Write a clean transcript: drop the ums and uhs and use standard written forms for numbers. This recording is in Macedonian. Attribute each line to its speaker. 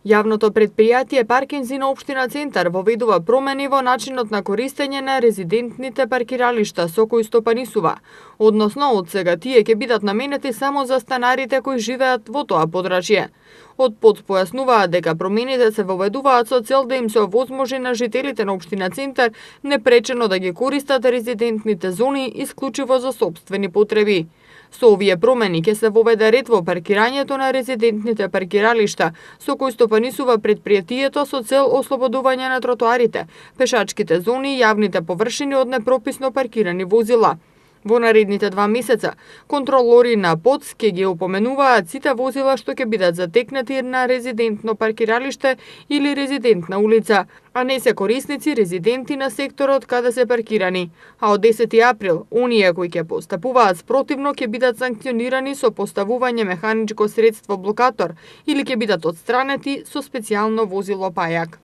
Speaker 1: Јавното предпријатие Паркинзи на општина Центар воведува промени во начинот на користење на резидентните паркиралишта со кои стопанисува, односно од сега тие ќе бидат наменети само за станарите кои живеат во тоа подрачје. Од ПОД појаснуваат дека промените се воведуваат со цел да им се овозможи на жителите на општина Центар непречено да ги користат резидентните зони исклучиво за сопствени потреби. Со овие промени ќе се воведе ред во паркирањето на резидентните паркиралишта, со кои стопанисува предпријатието со цел ослободување на тротоарите, пешачките зони и јавните површини од непрописно паркирани возила. Во наредните 2 месеца, контролори на ПОД ќе ги опоменуваат сите возила што ќе бидат затекнати на резидентно паркиралиште или резидентна улица, а не се корисници резиденти на секторот каде се паркирани. А од 10 април, оние кои ќе постапуваат спротивно ќе бидат санкционирани со поставување механичко средство блокатор или ќе бидат отстранети со специјално возило пајак.